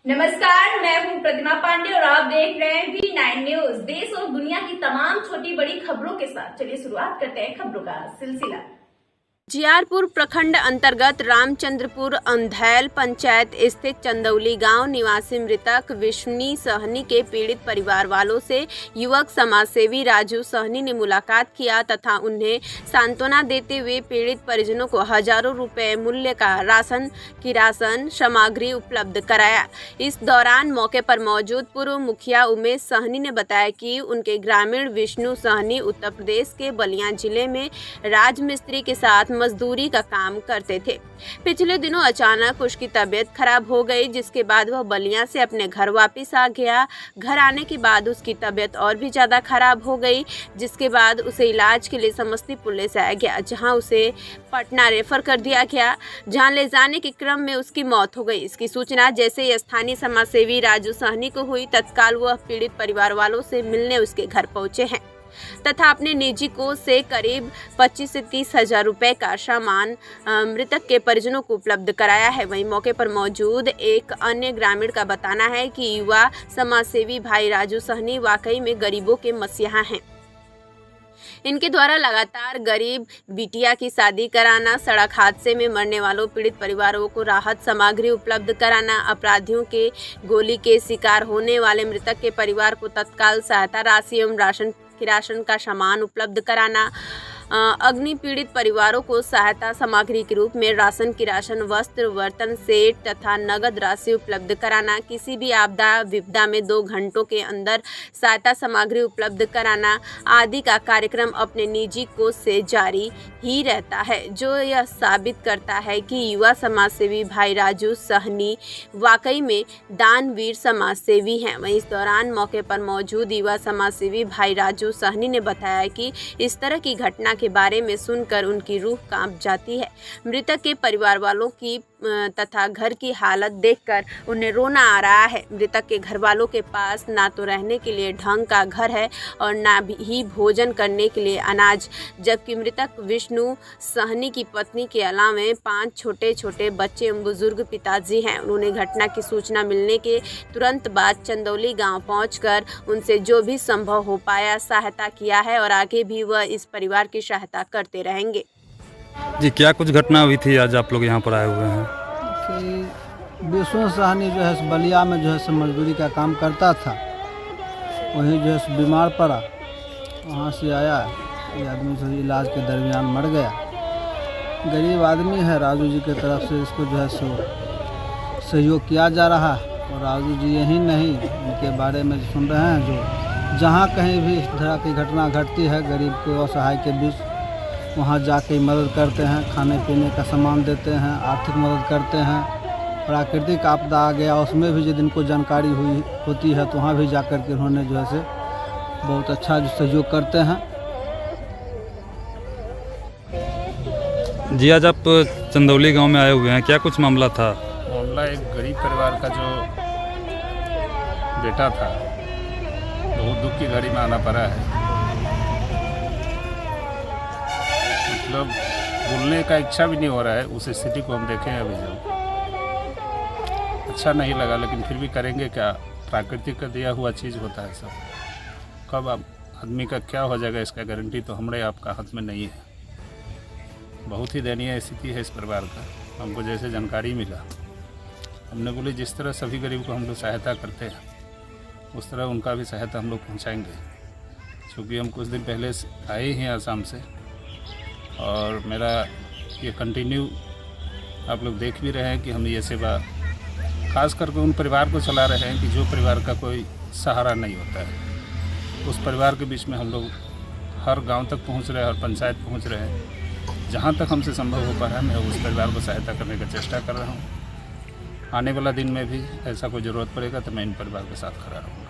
नमस्कार, मैं हूं प्रतिमा पांडे और आप देख रहे हैं V9 न्यूज। देश और दुनिया की तमाम छोटी बड़ी खबरों के साथ चलिए शुरुआत करते हैं खबरों का सिलसिला। जियारपुर प्रखंड अंतर्गत रामचंद्रपुर अंधैल पंचायत स्थित चंदौली गांव निवासी मृतक विष्णु सहनी के पीड़ित परिवार वालों से युवक समाजसेवी राजू सहनी ने मुलाकात किया तथा उन्हें सांत्वना देते हुए पीड़ित परिजनों को हजारों रुपए मूल्य का किरासन सामग्री उपलब्ध कराया। इस दौरान मौके पर मौजूद पूर्व मुखिया उमेश सहनी ने बताया कि उनके ग्रामीण विष्णु सहनी उत्तर प्रदेश के बलिया जिले में राजमिस्त्री के साथ मजदूरी का काम करते थे। पिछले दिनों अचानक उसकी तबीयत खराब हो गई, जिसके बाद वह बलिया से अपने घर वापस आ गया। घर आने के बाद उसकी तबीयत और भी ज़्यादा खराब हो गई, जिसके बाद उसे इलाज के लिए समस्तीपुर ले जाया गया, जहां उसे पटना रेफर कर दिया गया, जहां ले जाने के क्रम में उसकी मौत हो गई। इसकी सूचना जैसे ही स्थानीय समाजसेवी राजू सहनी को हुई, तत्काल वह पीड़ित परिवार वालों से मिलने उसके घर पहुंचे हैं तथा अपने निजी कोष से करीब 25 से 30 हजार रुपए का सामान मृतक के परिजनों को उपलब्ध कराया है। वहीं मौके पर मौजूद एक अन्य ग्रामीण का बताना है कि युवा समाजसेवी भाई राजू सहनी वाकई में गरीबों के मसीहा हैं। इनके द्वारा लगातार गरीब बिटिया की शादी कराना, सड़क हादसे में मरने वालों पीड़ित परिवारों को राहत सामग्री उपलब्ध कराना, अपराधियों के गोली के शिकार होने वाले मृतक के परिवार को तत्काल सहायता राशि एवं किरासन का सामान उपलब्ध कराना, अग्नि पीड़ित परिवारों को सहायता सामग्री के रूप में राशन, किरासन, वस्त्र, बर्तन सेट तथा नगद राशि उपलब्ध कराना, किसी भी आपदा विपदा में 2 घंटों के अंदर सहायता सामग्री उपलब्ध कराना आदि का कार्यक्रम अपने निजी कोष से जारी ही रहता है, जो यह साबित करता है कि युवा समाजसेवी भाई राजू सहनी वाकई में दानवीर समाजसेवी हैं। वहीं इस दौरान मौके पर मौजूद युवा समाजसेवी भाई राजू सहनी ने बताया कि इस तरह की घटना के बारे में सुनकर उनकी रूह कांप जाती है। मृतक के परिवार वालों की तथा घर की हालत देखकर उन्हें रोना आ रहा है। मृतक के घर वालों के पास ना तो रहने के लिए ढंग का घर है और ना ही भोजन करने के लिए अनाज, जबकि मृतक विष्णु सहनी की पत्नी के अलावा 5 छोटे छोटे बच्चे एवं बुजुर्ग पिताजी हैं। उन्होंने घटना की सूचना मिलने के तुरंत बाद चंदौली गांव पहुंचकर उनसे जो भी संभव हो पाया सहायता किया है और आगे भी वह इस परिवार की सहायता करते रहेंगे। जी, क्या कुछ घटना हुई थी आज आप लोग यहाँ पर आए हुए हैं? कि विष्णु सहनी जो है बलिया में जो है मजदूरी का काम करता था, वहीं जो है बीमार पड़ा, वहाँ से आया, ये आदमी से इलाज के दरमियान मर गया। गरीब आदमी है, राजू जी की तरफ से इसको जो है सो सहयोग किया जा रहा है और राजू जी यही नहीं, इनके बारे में सुन रहे हैं जो जहाँ कहीं भी इस तरह की घटना घटती है गरीब को असहाय के बीच, वहाँ जाके मदद करते हैं, खाने पीने का सामान देते हैं, आर्थिक मदद करते हैं। प्राकृतिक आपदा आ गया उसमें भी यदि इनको जानकारी होती है तो वहाँ भी जाकर के उन्होंने जो है से बहुत अच्छा सहयोग करते हैं। जी, आज आप चंदौली गांव में आए हुए हैं, क्या कुछ मामला था? मामला एक गरीब परिवार का जो बेटा था, बहुत दुख की घड़ी में आना पड़ा है। मतलब बोलने का इच्छा भी नहीं हो रहा है, उस स्थिति को हम देखें अभी जो अच्छा नहीं लगा, लेकिन फिर भी करेंगे क्या, प्राकृतिक का दिया हुआ चीज़ होता है सब। कब आदमी का क्या हो जाएगा इसका गारंटी तो हमारे आपका हाथ में नहीं है। बहुत ही दयनीय स्थिति है इस परिवार का। हमको जैसे जानकारी मिला, हमने बोले जिस तरह सभी गरीब को हम लोग सहायता करते हैं उस तरह उनका भी सहायता हम लोग पहुँचाएँगे। क्योंकि हम कुछ दिन पहले आए ही हैं आसाम से और मेरा ये कंटिन्यू आप लोग देख भी रहे हैं कि हम ये सेवा खास करके उन परिवार को चला रहे हैं कि जो परिवार का कोई सहारा नहीं होता है। उस परिवार के बीच में हम लोग हर गांव तक पहुंच रहे हैं, हर पंचायत पहुंच रहे हैं। जहां तक हमसे संभव हो पा रहा है मैं उस परिवार को सहायता करने का चेष्टा कर रहा हूं। आने वाला दिन में भी ऐसा कोई ज़रूरत पड़ेगा तो मैं इन परिवार के साथ खड़ा रहूँगा।